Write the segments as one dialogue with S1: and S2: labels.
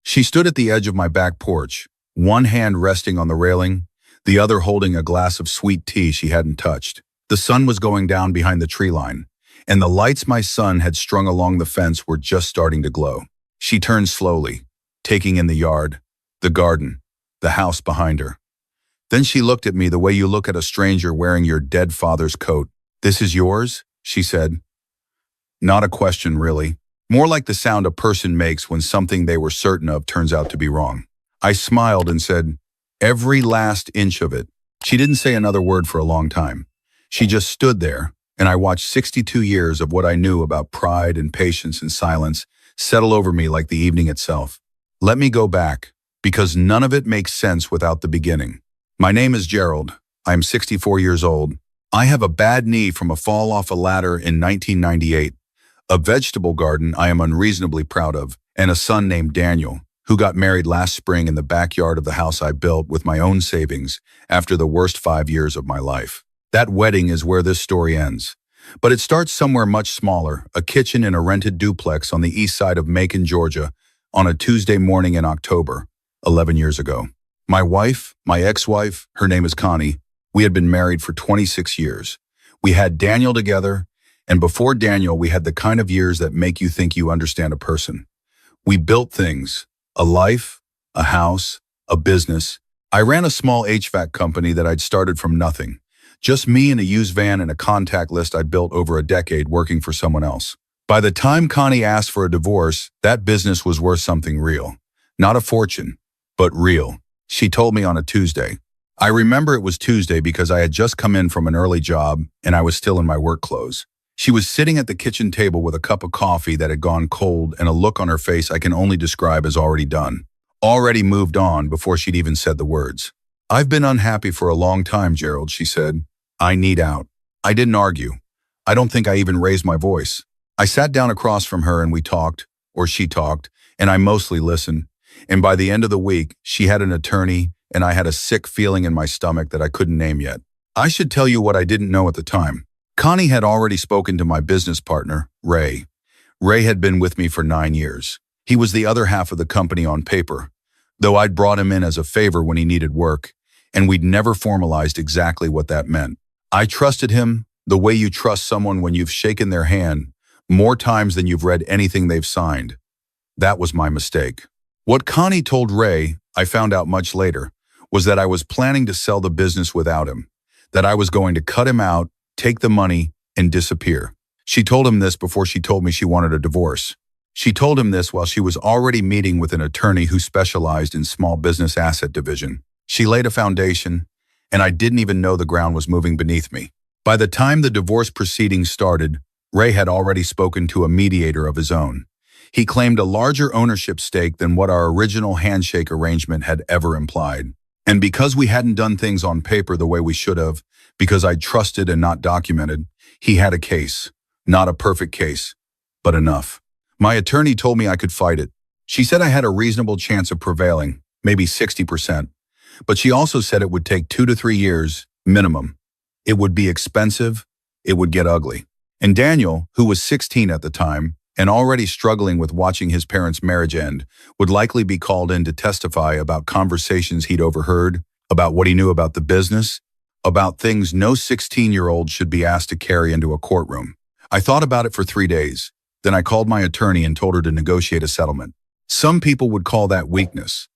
S1: She stood at the edge of my back porch, one hand resting on the railing, the other holding a glass of sweet tea she hadn't touched. The sun was going down behind the tree line, and the lights my son had strung along the fence were just starting to glow. She turned slowly, taking in the yard, the garden, the house behind her. Then she looked at me the way you look at a stranger wearing your dead father's coat. "This is yours?" she said. Not a question, really. More like the sound a person makes when something they were certain of turns out to be wrong. I smiled and said, "Every last inch of it." She didn't say another word for a long time. She just stood there, and I watched 62 years of what I knew about pride and patience and silence settle over me like the evening itself. Let me go back, because none of it makes sense without the beginning. My name is Gerald. I am 64 years old. I have a bad knee from a fall off a ladder in 1998, a vegetable garden I am unreasonably proud of, and a son named Daniel, who got married last spring in the backyard of the house I built with my own savings after the worst 5 years of my life. That wedding is where this story ends. But it starts somewhere much smaller, a kitchen in a rented duplex on the east side of Macon, Georgia, on a Tuesday morning in October, 11 years ago. My wife, my ex-wife, her name is Connie, we had been married for 26 years. We had Daniel together, and before Daniel, we had the kind of years that make you think you understand a person. We built things, a life, a house, a business. I ran a small HVAC company that I'd started from nothing. Just me and a used van and a contact list I'd built over a decade working for someone else. By the time Connie asked for a divorce, that business was worth something real. Not a fortune, but real. She told me on a Tuesday. I remember it was Tuesday because I had just come in from an early job and I was still in my work clothes. She was sitting at the kitchen table with a cup of coffee that had gone cold and a look on her face I can only describe as already done. Already moved on before she'd even said the words. "I've been unhappy for a long time, Gerald," she said. "I need out." I didn't argue. I don't think I even raised my voice. I sat down across from her and we talked, or she talked, and I mostly listened. And by the end of the week, she had an attorney and I had a sick feeling in my stomach that I couldn't name yet. I should tell you what I didn't know at the time. Connie had already spoken to my business partner, Ray. Ray had been with me for 9 years. He was the other half of the company on paper, though I'd brought him in as a favor when he needed work, and we'd never formalized exactly what that meant. I trusted him the way you trust someone when you've shaken their hand more times than you've read anything they've signed. That was my mistake. What Connie told Ray, I found out much later, was that I was planning to sell the business without him, that I was going to cut him out, take the money, and disappear. She told him this before she told me she wanted a divorce. She told him this while she was already meeting with an attorney who specialized in small business asset division. She laid a foundation, and I didn't even know the ground was moving beneath me. By the time the divorce proceedings started, Ray had already spoken to a mediator of his own. He claimed a larger ownership stake than what our original handshake arrangement had ever implied. And because we hadn't done things on paper the way we should have, because I trusted and not documented, he had a case. Not a perfect case, but enough. My attorney told me I could fight it. She said I had a reasonable chance of prevailing, maybe 60%. But she also said it would take 2 to 3 years, minimum. It would be expensive. It would get ugly. And Daniel, who was 16 at the time, and already struggling with watching his parents' marriage end, would likely be called in to testify about conversations he'd overheard, about what he knew about the business, about things no 16-year-old should be asked to carry into a courtroom. I thought about it for 3 days. Then I called my attorney and told her to negotiate a settlement. Some people would call that weakness.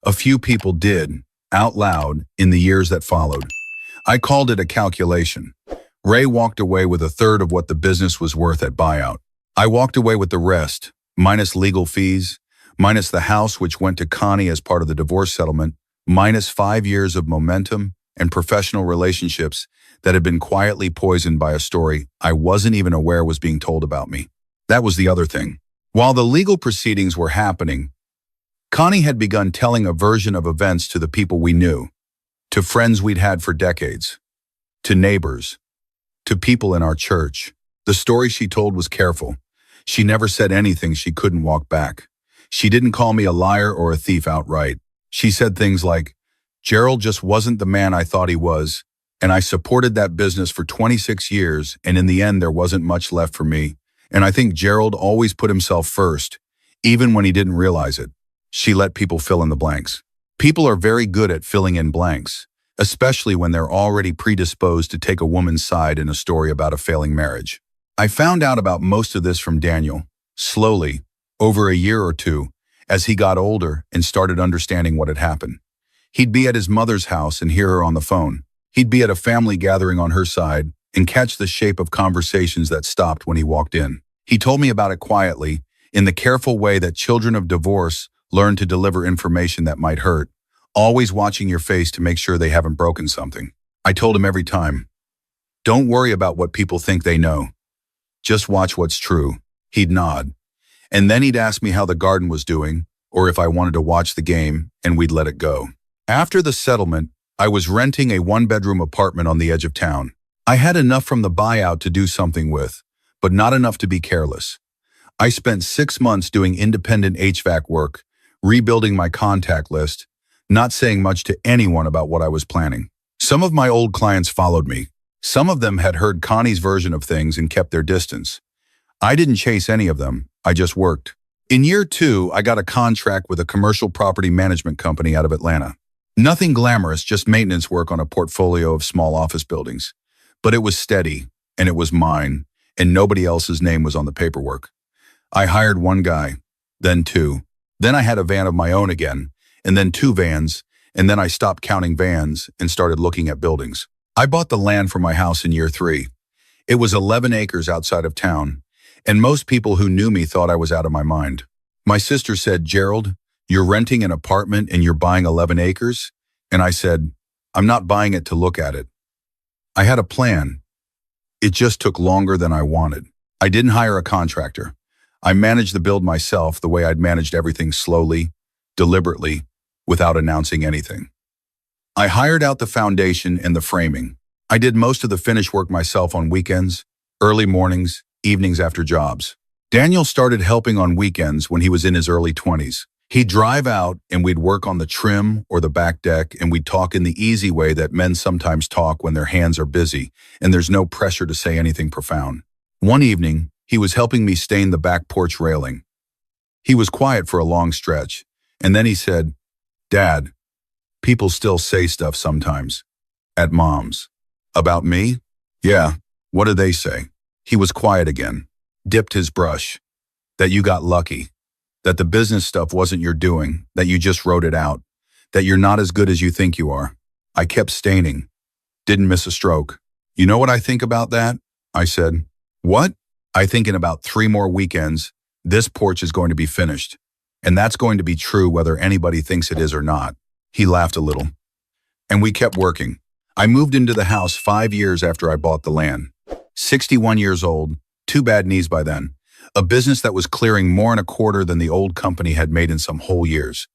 S1: A few people did, out loud, in the years that followed. I called it a calculation. Ray walked away with a third of what the business was worth at buyout. I walked away with the rest, minus legal fees, minus the house which went to Connie as part of the divorce settlement, minus 5 years of momentum and professional relationships that had been quietly poisoned by a story I wasn't even aware was being told about me. That was the other thing. While the legal proceedings were happening, Connie had begun telling a version of events to the people we knew, to friends we'd had for decades, to neighbors, to people in our church. The story she told was careful. She never said anything she couldn't walk back. She didn't call me a liar or a thief outright. She said things like, "Gerald just wasn't the man I thought he was, and I supported that business for 26 years, and in the end there wasn't much left for me. And I think Gerald always put himself first, even when he didn't realize it." She let people fill in the blanks. People are very good at filling in blanks, especially when they're already predisposed to take a woman's side in a story about a failing marriage. I found out about most of this from Daniel, slowly, over a year or two, as he got older and started understanding what had happened. He'd be at his mother's house and hear her on the phone. He'd be at a family gathering on her side and catch the shape of conversations that stopped when he walked in. He told me about it quietly, in the careful way that children of divorce learn to deliver information that might hurt, always watching your face to make sure they haven't broken something. I told him every time, "Don't worry about what people think they know. Just watch what's true." He'd nod. And then he'd ask me how the garden was doing, or if I wanted to watch the game, and we'd let it go. After the settlement, I was renting a one-bedroom apartment on the edge of town. I had enough from the buyout to do something with, but not enough to be careless. I spent 6 months doing independent HVAC work, rebuilding my contact list, not saying much to anyone about what I was planning. Some of my old clients followed me. Some of them had heard Connie's version of things and kept their distance. I didn't chase any of them, I just worked. In year 2, I got a contract with a commercial property management company out of Atlanta. Nothing glamorous, just maintenance work on a portfolio of small office buildings. But it was steady, and it was mine, and nobody else's name was on the paperwork. I hired 1 guy, then 2. Then I had a van of my own again, and then 2 vans, and then I stopped counting vans and started looking at buildings. I bought the land for my house in year 3. It was 11 acres outside of town, and most people who knew me thought I was out of my mind. My sister said, "Gerald, you're renting an apartment and you're buying 11 acres? And I said, "I'm not buying it to look at it." I had a plan. It just took longer than I wanted. I didn't hire a contractor. I managed the build myself the way I'd managed everything slowly, deliberately, without announcing anything. I hired out the foundation and the framing. I did most of the finish work myself on weekends, early mornings, evenings after jobs. Daniel started helping on weekends when he was in his early 20s. He'd drive out and we'd work on the trim or the back deck, and we'd talk in the easy way that men sometimes talk when their hands are busy and there's no pressure to say anything profound. One evening, he was helping me stain the back porch railing. He was quiet for a long stretch, and then he said, "Dad, people still say stuff sometimes. At Mom's. About me? Yeah, what do they say?" He was quiet again, dipped his brush. "That you got lucky. That the business stuff wasn't your doing, that you just wrote it out, that you're not as good as you think you are." I kept staining. Didn't miss a stroke. "You know what I think about that?" I said. "What?" "I think in about 3 more weekends, this porch is going to be finished. And that's going to be true whether anybody thinks it is or not." He laughed a little. And we kept working. I moved into the house 5 years after I bought the land. 61 years old, 2 bad knees by then. A business that was clearing more in a quarter than the old company had made in some whole years.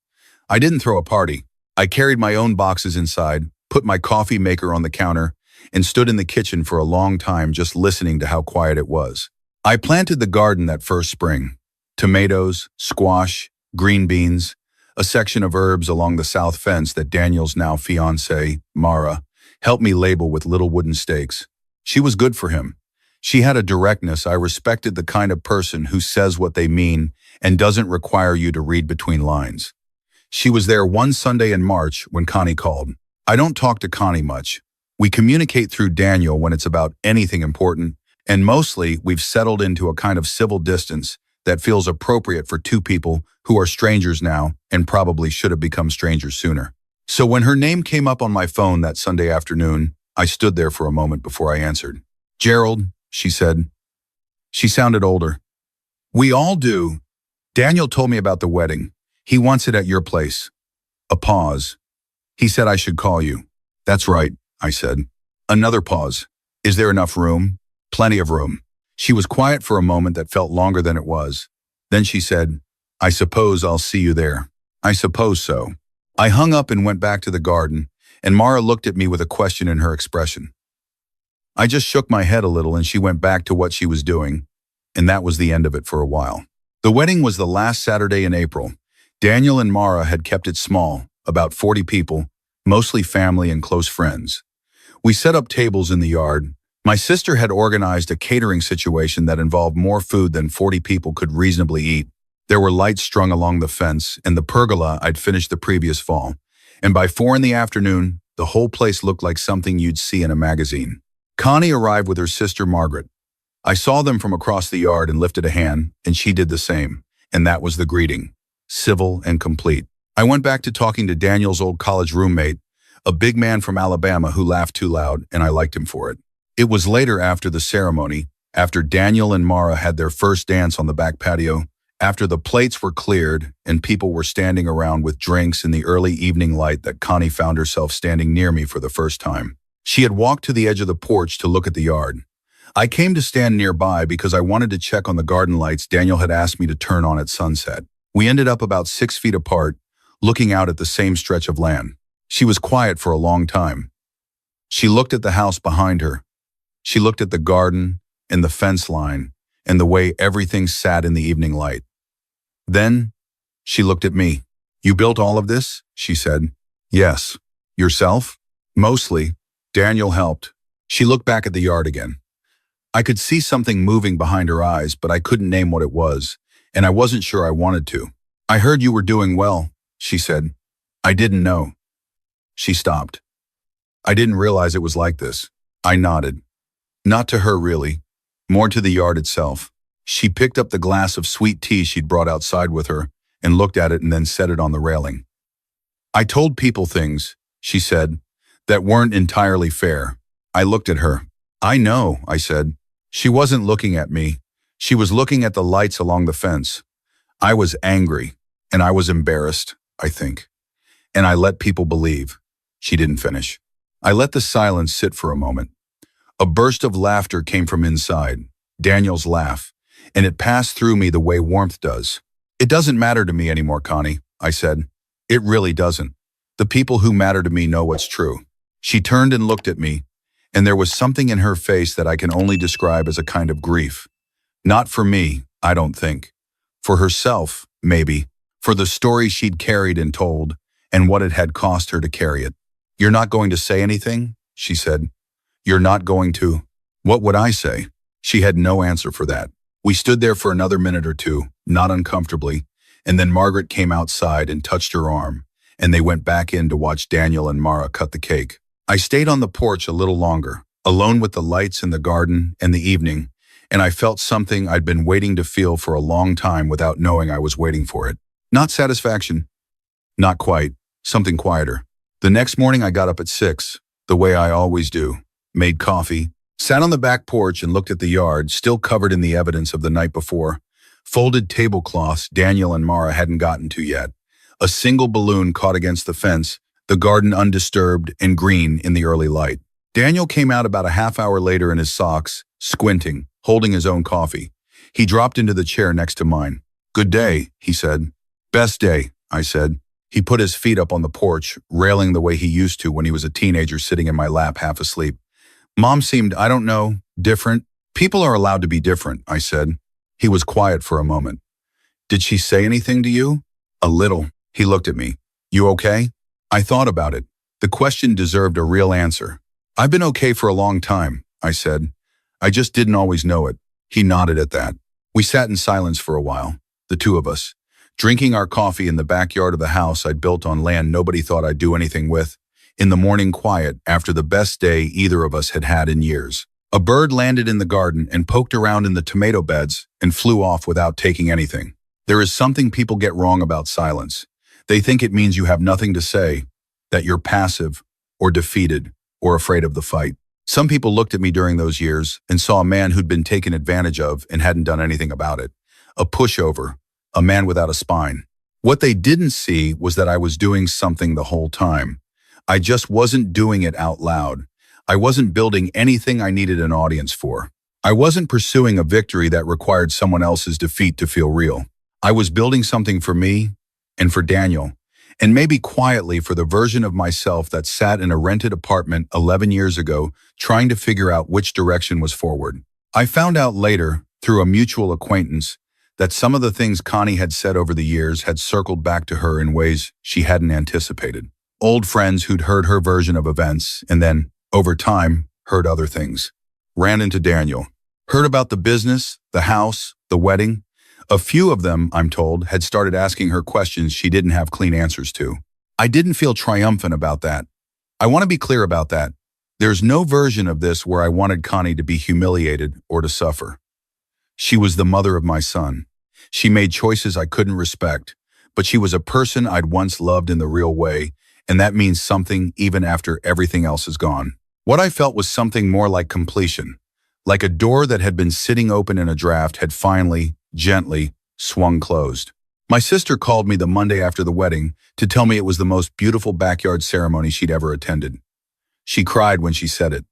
S1: I didn't throw a party. I carried my own boxes inside, put my coffee maker on the counter, and stood in the kitchen for a long time just listening to how quiet it was. I planted the garden that first spring. Tomatoes, squash, green beans, a section of herbs along the south fence that Daniel's now fiancée, Mara, helped me label with little wooden stakes. She was good for him. She had a directness. I respected the kind of person who says what they mean and doesn't require you to read between lines. She was there one Sunday in March when Connie called. I don't talk to Connie much. We communicate through Daniel when it's about anything important, and mostly we've settled into a kind of civil distance that feels appropriate for 2 people who are strangers now and probably should have become strangers sooner. So when her name came up on my phone that Sunday afternoon, I stood there for a moment before I answered. "Gerald," she said. She sounded older. "We all do. Daniel told me about the wedding. He wants it at your place." A pause. "He said I should call you." "That's right," I said. Another pause. "Is there enough room?" "Plenty of room." She was quiet for a moment that felt longer than it was. Then she said, "I suppose I'll see you there." "I suppose so." I hung up and went back to the garden, and Mara looked at me with a question in her expression. I just shook my head a little and she went back to what she was doing, and that was the end of it for a while. The wedding was the last Saturday in April. Daniel and Mara had kept it small, about 40 people, mostly family and close friends. We set up tables in the yard. My sister had organized a catering situation that involved more food than 40 people could reasonably eat. There were lights strung along the fence and the pergola I'd finished the previous fall. And by 4 in the afternoon, the whole place looked like something you'd see in a magazine. Connie arrived with her sister Margaret. I saw them from across the yard and lifted a hand, and she did the same. And that was the greeting. Civil and complete. I went back to talking to Daniel's old college roommate, a big man from Alabama who laughed too loud, and I liked him for it. It was later after the ceremony, after Daniel and Mara had their first dance on the back patio, after the plates were cleared and people were standing around with drinks in the early evening light, that Connie found herself standing near me for the first time. She had walked to the edge of the porch to look at the yard. I came to stand nearby because I wanted to check on the garden lights Daniel had asked me to turn on at sunset. We ended up about 6 feet apart, looking out at the same stretch of land. She was quiet for a long time. She looked at the house behind her. She looked at the garden and the fence line and the way everything sat in the evening light. Then she looked at me. "You built all of this?" she said. "Yes." "Yourself?" "Mostly. Daniel helped." She looked back at the yard again. I could see something moving behind her eyes, but I couldn't name what it was, and I wasn't sure I wanted to. "I heard you were doing well," she said. "I didn't know." She stopped. "I didn't realize it was like this." I nodded. Not to her, really. More to the yard itself. She picked up the glass of sweet tea she'd brought outside with her and looked at it and then set it on the railing. "I told people things," she said, "that weren't entirely fair." I looked at her. "I know," I said. She wasn't looking at me. She was looking at the lights along the fence. I was angry, and I was embarrassed, I think. And I let people believe. She didn't finish. I let the silence sit for a moment. A burst of laughter came from inside, Daniel's laugh, and it passed through me the way warmth does. "It doesn't matter to me anymore, Connie," I said. "It really doesn't. The people who matter to me know what's true." She turned and looked at me, and there was something in her face that I can only describe as a kind of grief. Not for me, I don't think. For herself, maybe. For the story she'd carried and told, and what it had cost her to carry it. "You're not going to say anything?" she said. "You're not going to—" What would I say? She had no answer for that. We stood there for another minute or two, not uncomfortably, and then Margaret came outside and touched her arm, and they went back in to watch Daniel and Mara cut the cake. I stayed on the porch a little longer, alone with the lights in the garden and the evening, and I felt something I'd been waiting to feel for a long time without knowing I was waiting for it. Not satisfaction. Not quite. Something quieter. The next morning I got up at 6, the way I always do, made coffee, sat on the back porch and looked at the yard, still covered in the evidence of the night before. Folded tablecloths Daniel and Mara hadn't gotten to yet. A single balloon caught against the fence, the garden undisturbed and green in the early light. Daniel came out about a half hour later in his socks, squinting, holding his own coffee. He dropped into the chair next to mine. "Good day," he said. "Best day," I said. He put his feet up on the porch, railing the way he used to when he was a teenager sitting in my lap half asleep. "Mom seemed, I don't know, different." "People are allowed to be different," I said. He was quiet for a moment. "Did she say anything to you?" "A little." He looked at me. "You okay?" I thought about it. The question deserved a real answer. "I've been okay for a long time," I said. "I just didn't always know it." He nodded at that. We sat in silence for a while, the two of us, drinking our coffee in the backyard of the house I'd built on land nobody thought I'd do anything with, in the morning quiet after the best day either of us had had in years. A bird landed in the garden and poked around in the tomato beds and flew off without taking anything. There is something people get wrong about silence. They think it means you have nothing to say, that you're passive or defeated or afraid of the fight. Some people looked at me during those years and saw a man who'd been taken advantage of and hadn't done anything about it. A pushover, a man without a spine. What they didn't see was that I was doing something the whole time. I just wasn't doing it out loud. I wasn't building anything I needed an audience for. I wasn't pursuing a victory that required someone else's defeat to feel real. I was building something for me and for Daniel, and maybe quietly for the version of myself that sat in a rented apartment 11 years ago trying to figure out which direction was forward. I found out later, through a mutual acquaintance, that some of the things Connie had said over the years had circled back to her in ways she hadn't anticipated. Old friends who'd heard her version of events and then, over time, heard other things. Ran into Daniel. Heard about the business, the house, the wedding. A few of them, I'm told, had started asking her questions she didn't have clean answers to. I didn't feel triumphant about that. I want to be clear about that. There's no version of this where I wanted Connie to be humiliated or to suffer. She was the mother of my son. She made choices I couldn't respect, but she was a person I'd once loved in the real way, and that means something even after everything else is gone. What I felt was something more like completion, like a door that had been sitting open in a draft had finally, gently, swung closed. My sister called me the Monday after the wedding to tell me it was the most beautiful backyard ceremony she'd ever attended. She cried when she said it,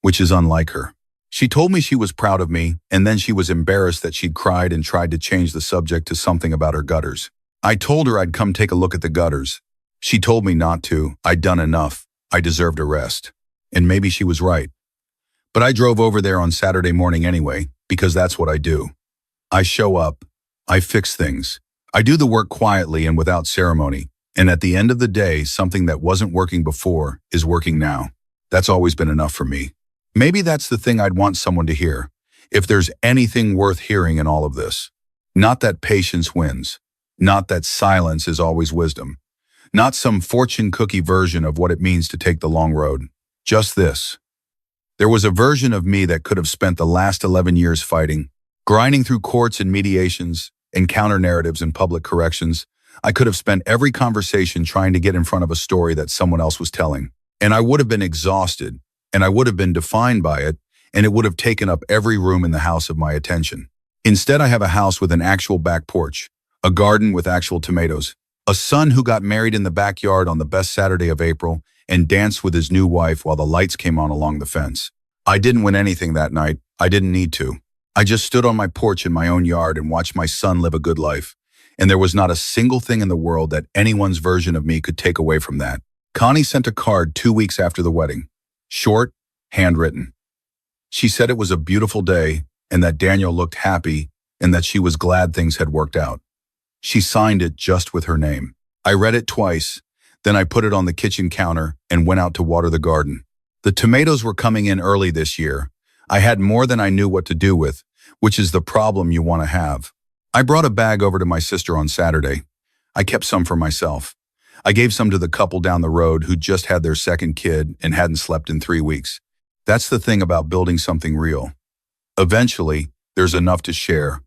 S1: which is unlike her. She told me she was proud of me, and then she was embarrassed that she'd cried and tried to change the subject to something about her gutters. I told her I'd come take a look at the gutters. She told me not to. I'd done enough. I deserved a rest. And maybe she was right. But I drove over there on Saturday morning anyway, because that's what I do. I show up. I fix things. I do the work quietly and without ceremony. And at the end of the day, something that wasn't working before is working now. That's always been enough for me. Maybe that's the thing I'd want someone to hear, if there's anything worth hearing in all of this. Not that patience wins. Not that silence is always wisdom. Not some fortune cookie version of what it means to take the long road. Just this. There was a version of me that could have spent the last 11 years fighting, grinding through courts and mediations, and counter-narratives and public corrections. I could have spent every conversation trying to get in front of a story that someone else was telling. And I would have been exhausted, and I would have been defined by it, and it would have taken up every room in the house of my attention. Instead, I have a house with an actual back porch, a garden with actual tomatoes, a son who got married in the backyard on the best Saturday of April and danced with his new wife while the lights came on along the fence. I didn't win anything that night. I didn't need to. I just stood on my porch in my own yard and watched my son live a good life. And there was not a single thing in the world that anyone's version of me could take away from that. Connie sent a card 2 weeks after the wedding. Short, handwritten. She said it was a beautiful day and that Daniel looked happy and that she was glad things had worked out. She signed it just with her name. I read it twice, then I put it on the kitchen counter and went out to water the garden. The tomatoes were coming in early this year. I had more than I knew what to do with, which is the problem you want to have. I brought a bag over to my sister on Saturday. I kept some for myself. I gave some to the couple down the road who just had their second kid and hadn't slept in 3 weeks. That's the thing about building something real. Eventually, there's enough to share,